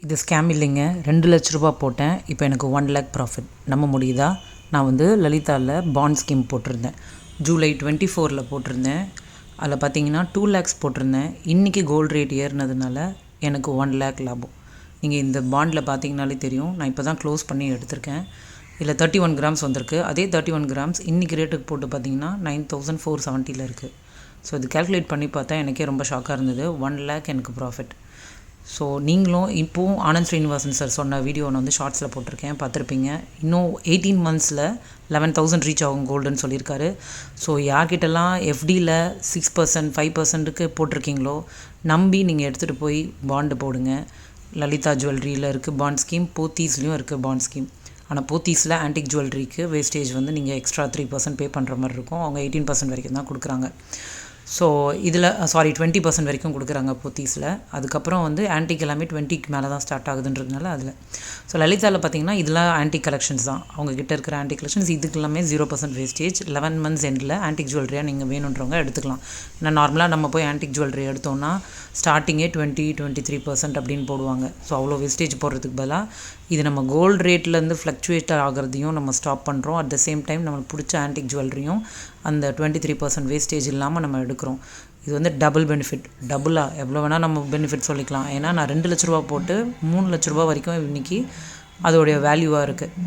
இது ஸ்கேம் இல்லைங்க. 2,00,000 ரூபா போட்டேன். இப்போ எனக்கு 1 லேக் ப்ராஃபிட். நம்ப முடியுதா? நான் வந்து லலிதாவில் பாண்ட் ஸ்கீம் போட்டிருந்தேன். ஜூலை 24 போட்டிருந்தேன். அதில் பார்த்தீங்கன்னா 2 லேக்ஸ் போட்டிருந்தேன். இன்றைக்கி கோல்டு ரேட் ஏறினதுனால எனக்கு 1 லேக் லாபம். நீங்கள் இந்த பாண்டில் பார்த்தீங்கனாலே தெரியும். நான் இப்போ தான் க்ளோஸ் பண்ணி எடுத்திருக்கேன். இதில் 31 கிராம்ஸ் வந்திருக்கு. அதே 31 கிராம்ஸ் இன்றைக்கி ரேட்டுக்கு போட்டு பார்த்தீங்கன்னா 9,470 இருக்குது. ஸோ இது கேல்குலேட் பண்ணி பார்த்தா எனக்கே ரொம்ப ஷாக்காக இருந்தது. 1 லேக் எனக்கு ப்ராஃபிட். ஸோ நீங்களும் இப்போவும் ஆனந்த் ஸ்ரீனிவாசன் சார் சொன்ன வீடியோ நான் வந்து ஷார்ட்ஸில் போட்டிருக்கேன், பார்த்துருப்பீங்க. இன்னும் 18 மந்த்ஸில் 11,000 ரீச் ஆகும் கோல்டுன்னு சொல்லியிருக்காரு. ஸோ யார்கிட்டலாம் எஃப்டியில் 6%, 5%க்கு போட்டிருக்கீங்களோ நம்பி நீங்கள் எடுத்துகிட்டு போய் பாண்டு போடுங்க. லலிதா ஜுவல்லரியில் இருக்குது பாண்ட் ஸ்கீம், போத்தீஸ்லேயும் இருக்குது பாண்ட் ஸ்கீம். ஆனால் போத்தீஸில் ஆன்டிக் ஜுவல்லரிக்கு வேஸ்டேஜ் வந்து நீங்கள் எக்ஸ்ட்ரா 3% பே பண்ணுற மாதிரி இருக்கும். அவங்க 18% வரைக்கும் தான் கொடுக்குறாங்க. ஸோ இதில் 20% வரைக்கும் கொடுக்குறாங்க போத்தீஸில். அதுக்கப்புறம் வந்து ஆன்டிக் எல்லாமே 20க்கு மேலே தான் ஸ்டார்ட் ஆகுதுன்றதுனால அதில். ஸோ லலிதாவில் பார்த்தீங்கன்னா இதெல்லாம் ஆன்டிக் கலெக்ஷன்ஸ் தான். அவங்கக்கிட்ட இருக்கிற ஆன்டிக் கலெக்ஷன்ஸ் இதுக்கு எல்லாமே 0% வேஸ்டேஜ். 11 மந்த்ஸ் எண்டில் ஆன்டிக் ஜுவல்லரியாக நீங்கள் வேணுன்றவங்க எடுத்துக்கலாம். ஏன்னா நார்மலாக நம்ம போய் ஆன்டிக் ஜுவல்லரி எடுத்தோம்னா ஸ்டார்டிங்கே 23% அப்படின்னு போடுவாங்க. ஸோ அவ்வளோ வேஸ்டேஜ் போடுறதுக்கு பதிலாக இது நம்ம கோல்டு ரேட்லேருந்து ஃப்ளக்சுவேட் ஆகிறதையும் நம்ம ஸ்டாப் பண்ணுறோம். அட் த சேம் டைம் நம்மளுக்கு பிடிச்ச ஆன்டிக் ஜுவல்லரியும் அந்த 23% வேஸ்டேஜ் இல்லாமல் நம்ம எடுக்கிறோம். இது வந்து டபுள் பெனிஃபிட். டபுளாக எவ்வளோ வேணால் நம்ம பெனிஃபிட் சொல்லிக்கலாம். ஏன்னா நான் 2,00,000 ரூபா போட்டு 3,00,000 ரூபா வரைக்கும் இன்றைக்கி அதோடைய வேல்யூவாக இருக்குது.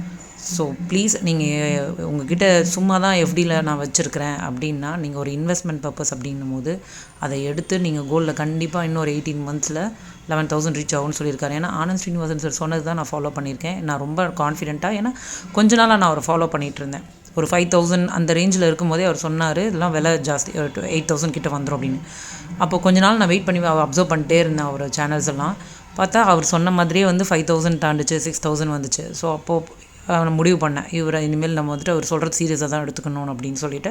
ஸோ ப்ளீஸ் நீங்கள் உங்கள்கிட்ட சும்மா தான் எஃப்டியில் நான் வச்சுருக்கிறேன் அப்படின்னா நீங்கள் ஒரு இன்வெஸ்ட்மெண்ட் பர்பஸ் அப்படின்னும் போது அதை எடுத்து நீங்கள் கோல்டில் கண்டிப்பாக இன்னொரு 18 மந்த்ஸில் 11,000 ரீச் ஆகும்னு சொல்லியிருக்காரு. ஏன்னா ஆனந்த் ஸ்ரீனிவாசன் சார் சொன்னது தான் நான் ஃபாலோ பண்ணியிருக்கேன். நான் ரொம்ப கான்ஃபிடென்ட்டாக, ஏன்னா கொஞ்ச நாளாக நான் அவரை ஃபாலோ பண்ணிகிட்டு இருந்தேன். ஒரு 5,000 அந்த ரேஞ்சில் இருக்கும்போதே அவர் சொன்னார் இதெல்லாம் விலை ஜாஸ்தி, 8,000 கிட்ட வந்துடும் அப்படின்னு. அப்போ கொஞ்ச நாள் நான் வெயிட் பண்ணி அப்சர்வ் பண்ணிட்டே இருந்தேன் அவர் சேனல்ஸ் எல்லாம். பார்த்தா அவர் சொன்ன மாதிரியே வந்து 5,000 தாண்டுச்சு, 6,000 வந்துச்சு. ஸோ அப்போது நான் முடிவு பண்ணேன், இவரை இனிமேல் நம்ம வந்துட்டு அவர் சொல்கிறது சீரியஸாக தான் எடுத்துக்கணும் அப்படின்னு சொல்லிட்டு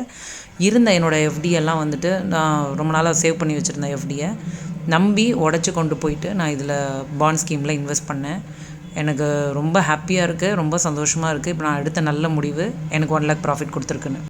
இருந்த என்னோடய எஃப்டியெல்லாம் வந்துட்டு நான் ரொம்ப நாளாக சேவ் பண்ணி வச்சுருந்தேன் எஃப்டியை நம்பி உடச்சி கொண்டு போயிட்டு நான் இதில் பாண்ட் ஸ்கீமில் இன்வெஸ்ட் பண்ணேன். எனக்கு ரொம்ப ஹாப்பியாக இருக்குது, ரொம்ப சந்தோஷமாக இருக்குது. இப்போ நான் எடுத்த நல்ல முடிவு எனக்கு 1 லேக் ப்ராஃபிட் கொடுத்துருக்குன்னு.